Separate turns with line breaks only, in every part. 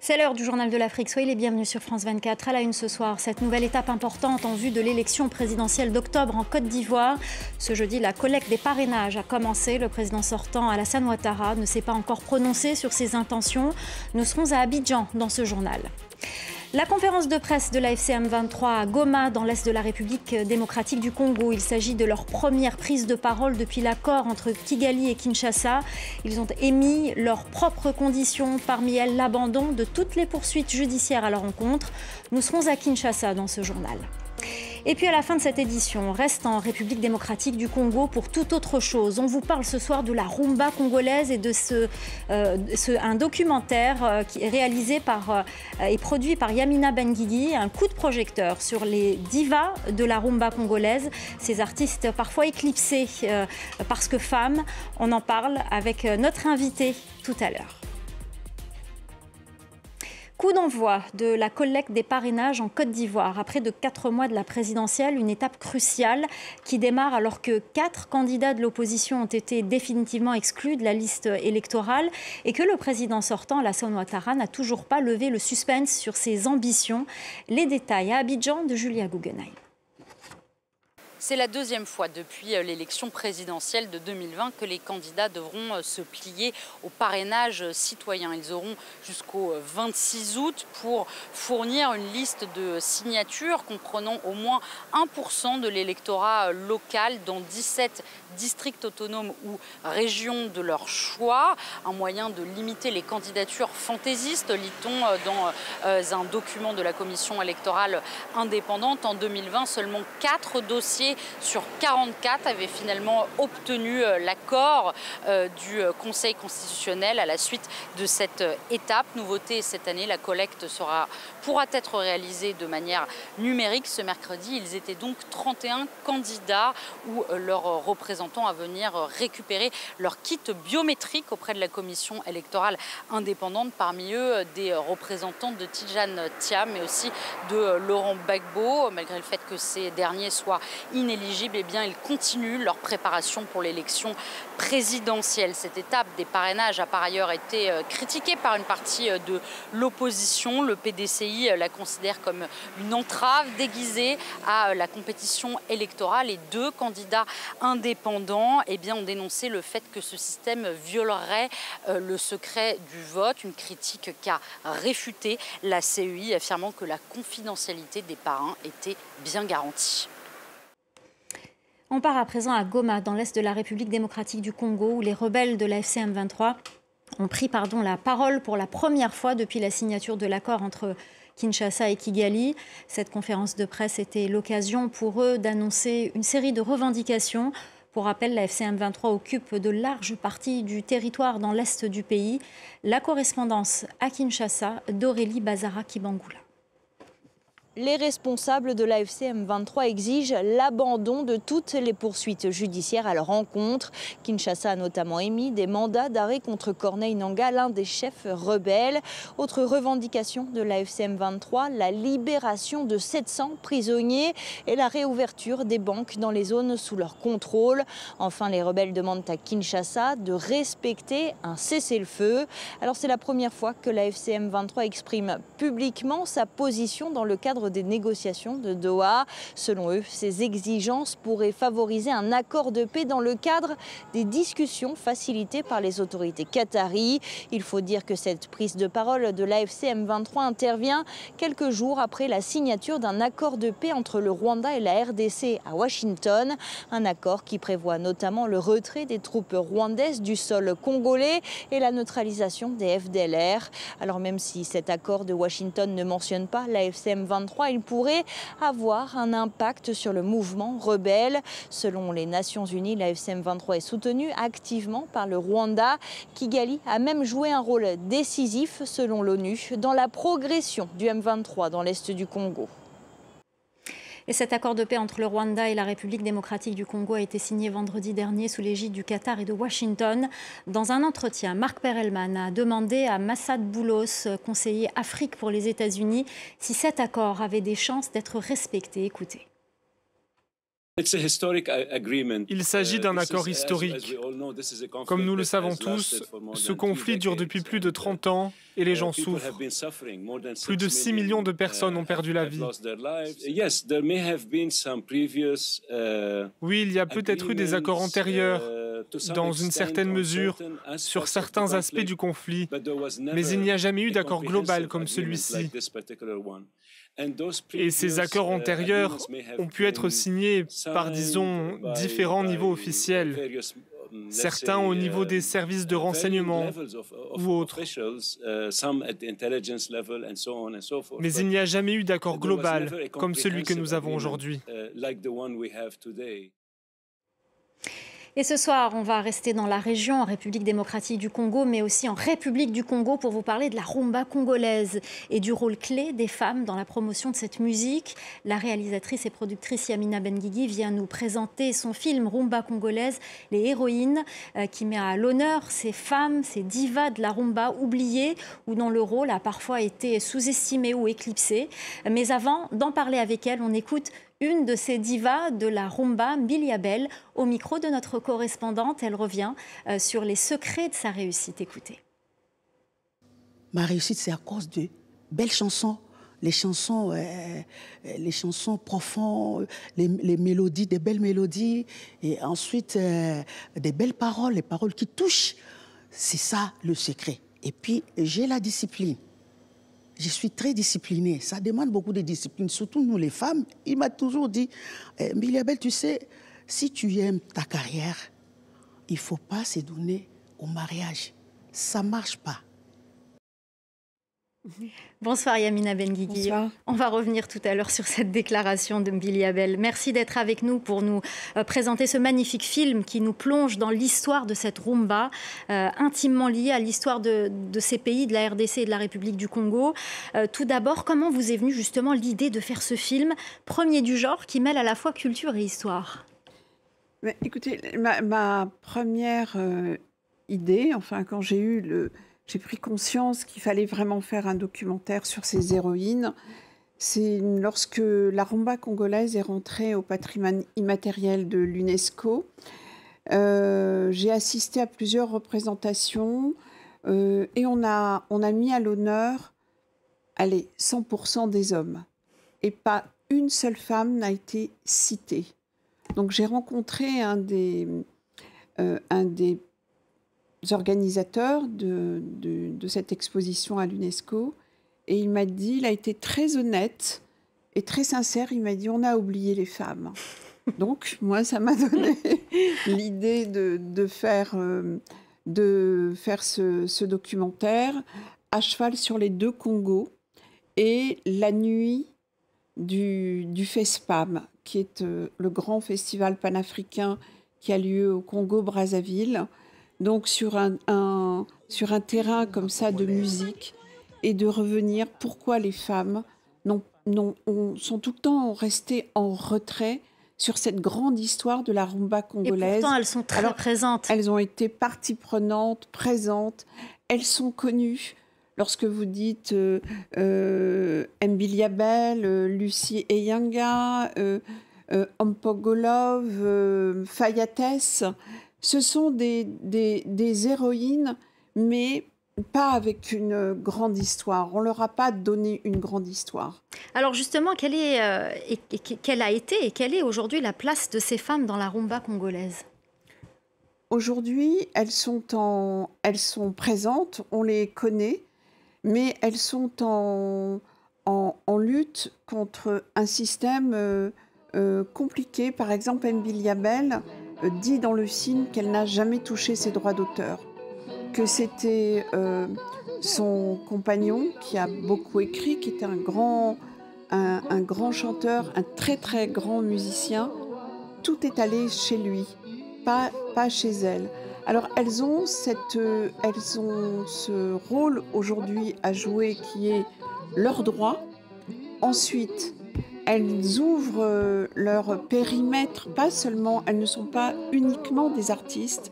C'est l'heure du Journal de l'Afrique. Soyez les bienvenus sur France 24. À la une ce soir, cette nouvelle étape importante en vue de l'élection présidentielle d'octobre en Côte d'Ivoire. Ce jeudi, la collecte des parrainages a commencé. Le président sortant, Alassane Ouattara, ne s'est pas encore prononcé sur ses intentions. Nous serons à Abidjan dans ce journal. La conférence de presse de la FCM 23 à Goma, dans l'est de la République démocratique du Congo. Il s'agit de leur première prise de parole depuis l'accord entre Kigali et Kinshasa. Ils ont émis leurs propres conditions, parmi elles l'abandon de toutes les poursuites judiciaires à leur encontre. Nous serons à Kinshasa dans ce journal. Et puis à la fin de cette édition, on reste en République démocratique du Congo pour toute autre chose. On vous parle ce soir de la rumba congolaise et de un documentaire qui est réalisé et produit par Yamina Benguigui, un coup de projecteur sur les divas de la rumba congolaise, ces artistes parfois éclipsés parce que femmes. On en parle avec notre invité tout à l'heure. Coup d'envoi de la collecte des parrainages en Côte d'Ivoire. Après de 4 mois de la présidentielle, une étape cruciale qui démarre alors que 4 candidats de l'opposition ont été définitivement exclus de la liste électorale et que le président sortant, Alassane Ouattara, n'a toujours pas levé le suspense sur ses ambitions. Les détails à Abidjan de Julia Guggenheim.
C'est la deuxième fois depuis l'élection présidentielle de 2020 que les candidats devront se plier au parrainage citoyen. Ils auront jusqu'au 26 août pour fournir une liste de signatures comprenant au moins 1% de l'électorat local dans 17 districts autonomes ou régions de leur choix. Un moyen de limiter les candidatures fantaisistes, lit-on dans un document de la commission électorale indépendante. En 2020, seulement 4 dossiers sur 44 avaient finalement obtenu l'accord du Conseil constitutionnel à la suite de cette étape. Nouveauté cette année, la collecte pourra être réalisée de manière numérique. Ce mercredi, ils étaient donc 31 candidats ou leurs représentants à venir récupérer leur kit biométrique auprès de la commission électorale indépendante. Parmi eux, des représentants de Tidjane Thiam, mais aussi de Laurent Gbagbo. Malgré le fait que ces derniers soient inéligibles, eh bien, ils continuent leur préparation pour l'élection présidentielle. Cette étape des parrainages a par ailleurs été critiquée par une partie de l'opposition. Le PDCI la considère comme une entrave déguisée à la compétition électorale et 2 candidats indépendants ont dénoncé le fait que ce système violerait le secret du vote. Une critique qu'a réfutée la CEI, affirmant que la confidentialité des parrains était bien garantie.
On part à présent à Goma, dans l'est de la République démocratique du Congo, où les rebelles de la FCM 23 ont pris la parole pour la première fois depuis la signature de l'accord entre Kinshasa et Kigali. Cette conférence de presse était l'occasion pour eux d'annoncer une série de revendications. Pour rappel, la FCM 23 occupe de larges parties du territoire dans l'est du pays. La correspondance à Kinshasa d'Aurélie Bazara-Kibangula.
Les responsables de la FCM 23 exigent l'abandon de toutes les poursuites judiciaires à leur encontre. Kinshasa a notamment émis des mandats d'arrêt contre Corneille Nangaa, l'un des chefs rebelles. Autre revendication de la FCM 23, la libération de 700 prisonniers et la réouverture des banques dans les zones sous leur contrôle. Enfin, les rebelles demandent à Kinshasa de respecter un cessez-le-feu. Alors c'est la première fois que la FCM 23 exprime publiquement sa position dans le cadre des négociations de Doha. Selon eux, ces exigences pourraient favoriser un accord de paix dans le cadre des discussions facilitées par les autorités qataries. Il faut dire que cette prise de parole de l'AFCM 23 intervient quelques jours après la signature d'un accord de paix entre le Rwanda et la RDC à Washington. Un accord qui prévoit notamment le retrait des troupes rwandaises du sol congolais et la neutralisation des FDLR. Alors même si cet accord de Washington ne mentionne pas l'AFCM 23, il pourrait avoir un impact sur le mouvement rebelle. Selon les Nations Unies, la FCM 23 est soutenue activement par le Rwanda. Kigali a même joué un rôle décisif, selon l'ONU, dans la progression du M23 dans l'est du Congo.
Et cet accord de paix entre le Rwanda et la République démocratique du Congo a été signé vendredi dernier sous l'égide du Qatar et de Washington. Dans un entretien, Marc Perelman a demandé à Massad Boulos, conseiller Afrique pour les États-Unis, si cet accord avait des chances d'être respecté. Écoutez.
Il s'agit d'un accord historique. Comme nous le savons tous, ce conflit dure depuis plus de 30 ans et les gens souffrent. Plus de 6 millions de personnes ont perdu la vie. Oui, il y a peut-être eu des accords antérieurs, dans une certaine mesure, sur certains aspects du conflit, mais il n'y a jamais eu d'accord global comme celui-ci. Et ces accords antérieurs ont pu être signés par, disons, différents niveaux officiels, certains au niveau des services de renseignement ou autres. Mais il n'y a jamais eu d'accord global comme celui que nous avons aujourd'hui.
Et ce soir, on va rester dans la région, en République démocratique du Congo, mais aussi en République du Congo pour vous parler de la rumba congolaise et du rôle clé des femmes dans la promotion de cette musique. La réalisatrice et productrice Yamina Benguigui vient nous présenter son film Rumba congolaise, Les héroïnes, qui met à l'honneur ces femmes, ces divas de la rumba oubliées ou dont le rôle a parfois été sous-estimé ou éclipsé. Mais avant d'en parler avec elle, on écoute une de ces divas de la rumba, Mbilia Bel, au micro de notre correspondante. Elle revient sur les secrets de sa réussite. Écoutez.
Ma réussite, c'est à cause de belles chansons. Les chansons profondes, les mélodies, des belles mélodies. Et ensuite, des belles paroles, les paroles qui touchent. C'est ça le secret. Et puis, j'ai la discipline. Je suis très disciplinée. Ça demande beaucoup de discipline, surtout nous les femmes. Il m'a toujours dit, Mbilia Bel, tu sais, si tu aimes ta carrière, il ne faut pas se donner au mariage. Ça ne marche pas.
Bonsoir Yamina Benguigui.
Bonsoir.
On va revenir tout à l'heure sur cette déclaration de Mbilia Bel. Merci d'être avec nous pour nous présenter ce magnifique film qui nous plonge dans l'histoire de cette rumba, intimement liée à l'histoire de ces pays, de la RDC et de la République du Congo. Tout d'abord, comment vous est venue justement l'idée de faire ce film, premier du genre, qui mêle à la fois culture et histoire?
Mais écoutez, ma première idée, enfin quand j'ai pris conscience qu'il fallait vraiment faire un documentaire sur ces héroïnes, c'est lorsque la rumba congolaise est rentrée au patrimoine immatériel de l'UNESCO. J'ai assisté à plusieurs représentations et on a mis à l'honneur 100% des hommes. Et pas une seule femme n'a été citée. Donc j'ai rencontré un des organisateurs de cette exposition à l'UNESCO et il m'a dit, il a été très honnête et très sincère, il m'a dit on a oublié les femmes. Donc moi ça m'a donné l'idée de faire ce documentaire à cheval sur les deux Congos et la nuit du FESPAM, qui est le grand festival panafricain qui a lieu au Congo-Brazzaville. Donc sur un terrain comme ça de musique et de revenir pourquoi les femmes sont tout le temps restées en retrait sur cette grande histoire de la rumba congolaise.
Et pourtant, elles sont très présentes.
Elles ont été partie prenante, présentes. Elles sont connues. Lorsque vous dites Mbilia Bel, Lucie Eyanga, Ompogolov, Fayates, ce sont des héroïnes, mais pas avec une grande histoire. On ne leur a pas donné une grande histoire.
Alors justement, quelle a été et quelle est aujourd'hui la place de ces femmes dans la rumba congolaise?
Aujourd'hui, elles sont présentes, on les connaît, mais elles sont en lutte contre un système compliqué. Par exemple, Mbilia Bel dit dans le film qu'elle n'a jamais touché ses droits d'auteur, que c'était son compagnon qui a beaucoup écrit, qui était un grand chanteur, un très très grand musicien. Tout est allé chez lui, pas chez elle. Alors elles ont ce rôle aujourd'hui à jouer qui est leur droit. Ensuite, elles ouvrent leur périmètre, pas seulement, elles ne sont pas uniquement des artistes,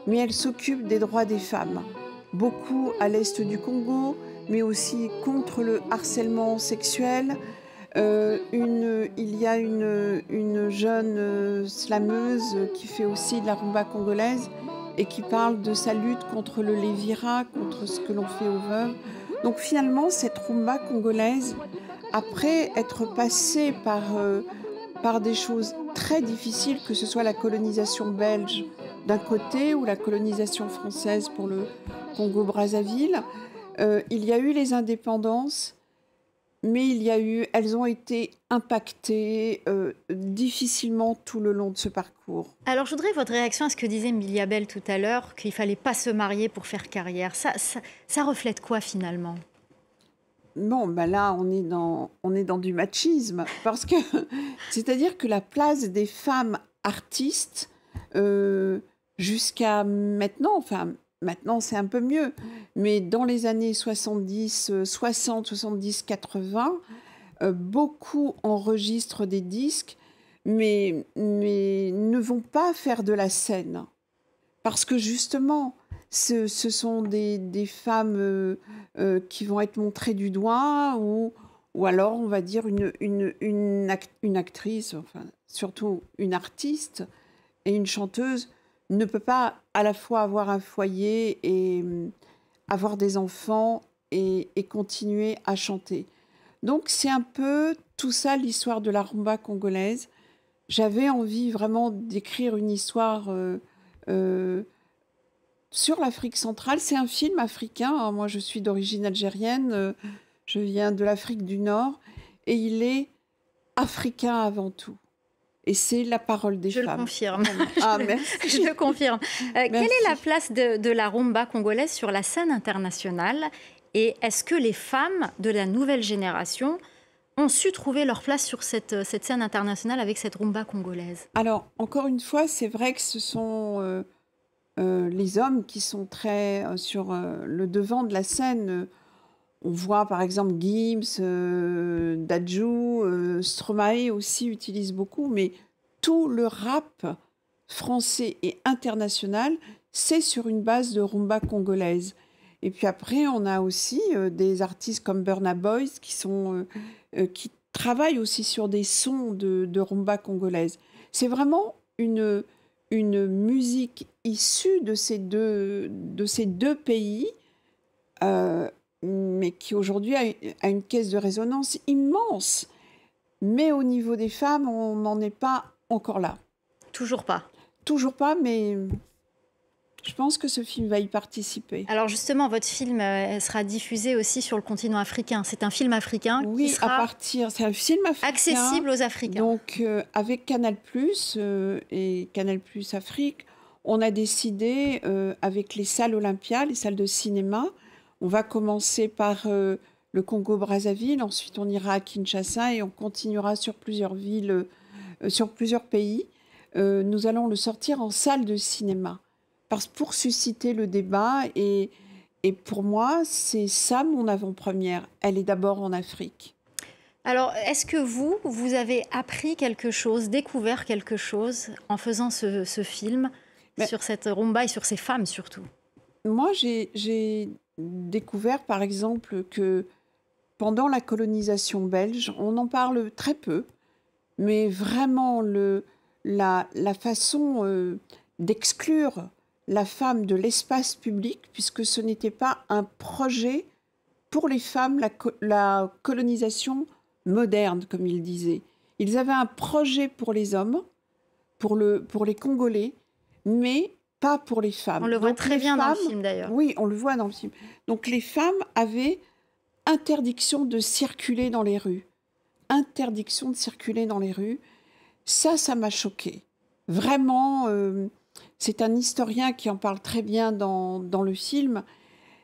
mais elles s'occupent des droits des femmes. Beaucoup à l'est du Congo, mais aussi contre le harcèlement sexuel, Il y a une jeune slameuse qui fait aussi de la rumba congolaise et qui parle de sa lutte contre le lévira, contre ce que l'on fait aux veuves. Donc finalement, cette rumba congolaise, après être passée par des choses très difficiles, que ce soit la colonisation belge d'un côté ou la colonisation française pour le Congo-Brazzaville, il y a eu les indépendances, mais elles ont été impactées difficilement tout le long de ce parcours.
Alors, je voudrais votre réaction à ce que disait Milia Bell tout à l'heure, qu'il ne fallait pas se marier pour faire carrière. Ça reflète quoi, finalement ?
Bon, ben là, on est dans du machisme, parce que c'est-à-dire que la place des femmes artistes, jusqu'à maintenant, enfin, maintenant c'est un peu mieux, mais dans les années 70, 80, beaucoup enregistrent des disques, mais ne vont pas faire de la scène. Parce que justement, ce sont des femmes qui vont être montrées du doigt, ou alors, on va dire, une actrice, enfin, surtout une artiste et une chanteuse, ne peut pas à la fois avoir un foyer et avoir des enfants et continuer à chanter. Donc, c'est un peu tout ça, l'histoire de la rumba congolaise. J'avais envie vraiment d'écrire une histoire sur l'Afrique centrale. C'est un film africain. Moi, je suis d'origine algérienne. Je viens de l'Afrique du Nord. Et il est africain avant tout. Et c'est la parole des femmes.
Je le confirme.
Ah, merci.
Je le confirme. Quelle est la place de la rumba congolaise sur la scène internationale ? Et est-ce que les femmes de la nouvelle génération ont su trouver leur place sur cette scène internationale avec cette rumba congolaise ?
Alors, encore une fois, c'est vrai que ce sont les hommes qui sont très sur le devant de la scène. On voit par exemple Gims, Dadju, Stromae aussi utilise beaucoup, mais tout le rap français et international, c'est sur une base de rumba congolaise. Et puis après, on a aussi des artistes comme Burna Boy qui travaillent aussi sur des sons de rumba congolaise. C'est vraiment une musique issue de ces deux pays, mais qui aujourd'hui a une caisse de résonance immense. Mais au niveau des femmes, on n'en est pas encore là.
Toujours pas.
Toujours pas, mais je pense que ce film va y participer.
Alors justement, votre film sera diffusé aussi sur le continent africain. C'est un film africain qui sera
c'est un film africain
accessible aux Africains.
Donc avec Canal+, et Canal+ Afrique, on a décidé avec les salles Olympia, les salles de cinéma, on va commencer par le Congo-Brazzaville, ensuite on ira à Kinshasa et on continuera sur plusieurs villes, sur plusieurs pays. Nous allons le sortir en salle de cinéma pour susciter le débat et pour moi, c'est ça mon avant-première. Elle est d'abord en Afrique.
Alors, est-ce que vous avez appris quelque chose, découvert quelque chose en faisant ce film sur cette rumba et sur ces femmes surtout ?
Moi, j'ai découvert par exemple que pendant la colonisation belge, on en parle très peu, mais vraiment la façon d'exclure la femme de l'espace public, puisque ce n'était pas un projet pour les femmes, la colonisation moderne, comme ils disaient. Ils avaient un projet pour les hommes, pour les Congolais, mais pas pour les femmes.
On le voit très bien dans le film, d'ailleurs.
Oui, on le voit dans le film. Donc les femmes avaient interdiction de circuler dans les rues. Interdiction de circuler dans les rues. Ça m'a choquée. Vraiment, c'est un historien qui en parle très bien dans le film.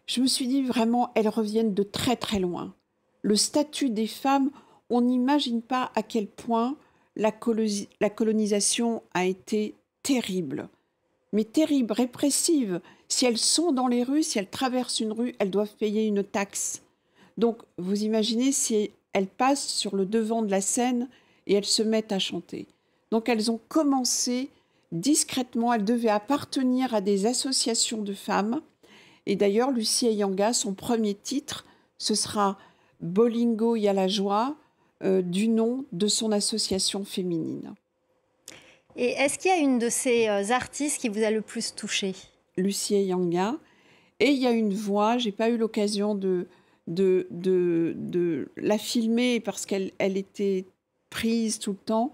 Je me suis dit, vraiment, elles reviennent de très, très loin. Le statut des femmes, on n'imagine pas à quel point la colonisation a été terrible. Mais terrible, répressive. Si elles sont dans les rues, si elles traversent une rue, elles doivent payer une taxe. Donc, vous imaginez si elles passent sur le devant de la scène et elles se mettent à chanter. Donc, elles ont commencé discrètement. Elles devaient appartenir à des associations de femmes. Et d'ailleurs, Lucie Ayanga, son premier titre, ce sera Bolingo, il y a la joie. du nom de son association féminine.
Et est-ce qu'il y a une de ces artistes qui vous a le plus touché?
Lucie Eyanga. Et il y a une voix, je n'ai pas eu l'occasion de la filmer parce qu'elle était prise tout le temps.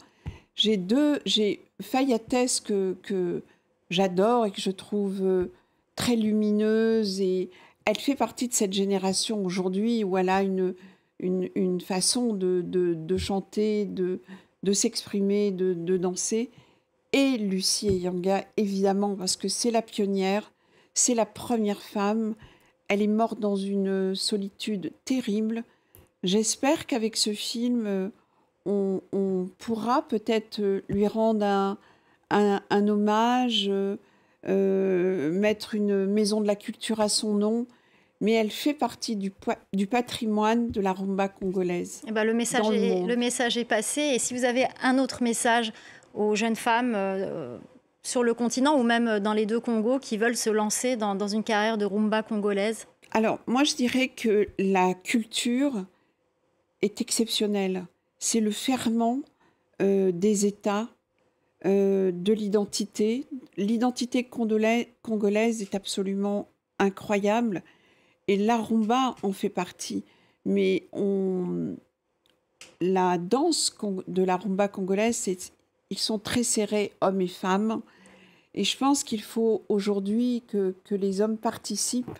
J'ai Fayattès que j'adore et que je trouve très lumineuse, et elle fait partie de cette génération aujourd'hui où elle a une façon de chanter, de s'exprimer, de danser. Et Lucie Eyanga, évidemment, parce que c'est la pionnière, c'est la première femme. Elle est morte dans une solitude terrible. J'espère qu'avec ce film, on pourra peut-être lui rendre un hommage, mettre une maison de la culture à son nom. Mais elle fait partie du patrimoine de la rumba congolaise.
Et le message est passé. Et si vous avez un autre message aux jeunes femmes sur le continent ou même dans les deux Congos qui veulent se lancer dans une carrière de rumba congolaise?
Alors, moi, je dirais que la culture est exceptionnelle. C'est le ferment des États, de l'identité. L'identité congolaise est absolument incroyable. Et la rumba en fait partie. Mais la danse de la rumba congolaise, ils sont très serrés, hommes et femmes. Et je pense qu'il faut aujourd'hui que les hommes participent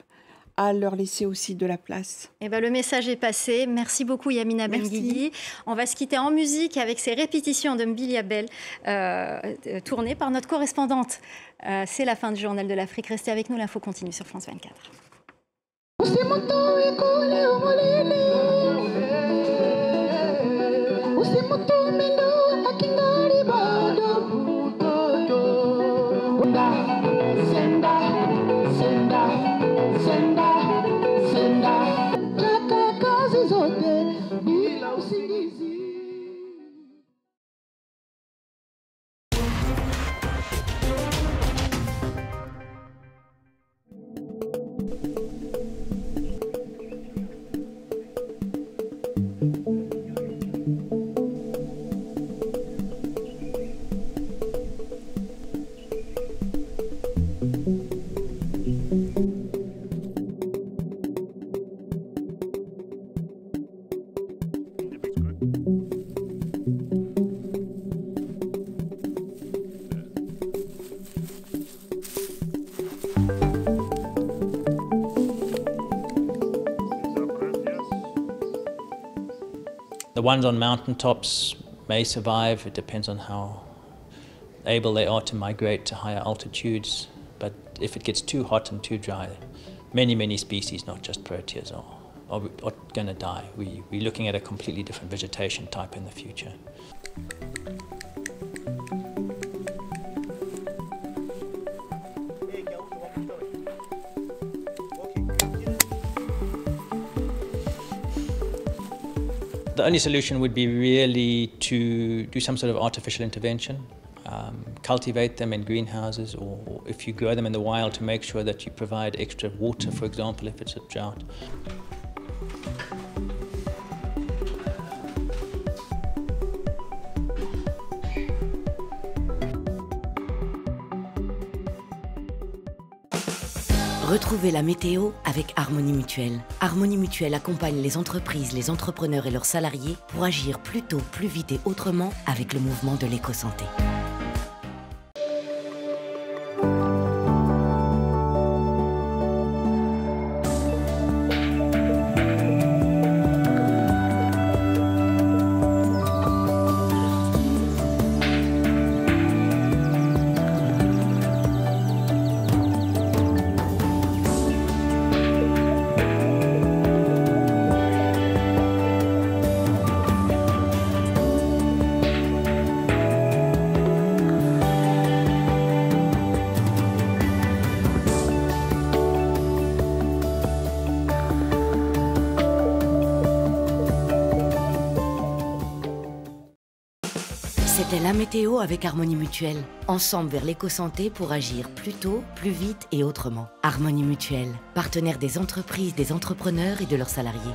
à leur laisser aussi de la place.
Le message est passé. Merci beaucoup Yamina Benguigui. On va se quitter en musique avec ces répétitions de Mbili Abel, tournées par notre correspondante. C'est la fin du Journal de l'Afrique. Restez avec nous, l'info continue sur France 24.
The ones on mountaintops may survive. It depends on how able they are to migrate to higher altitudes. But if it gets too hot and too dry, many species, not just proteas, are going to die. We're looking at a completely different vegetation type in the future. The only solution would be really to do some sort of artificial intervention, cultivate them in greenhouses, or if you grow them in the wild, to make sure that you provide extra water, for example, if it's a drought.
Retrouvez la météo avec Harmonie Mutuelle. Harmonie Mutuelle accompagne les entreprises, les entrepreneurs et leurs salariés pour agir plus tôt, plus vite et autrement avec le mouvement de l'éco-santé. C'était la météo avec Harmonie Mutuelle. Ensemble vers l'éco-santé pour agir plus tôt, plus vite et autrement. Harmonie Mutuelle, partenaire des entreprises, des entrepreneurs et de leurs salariés.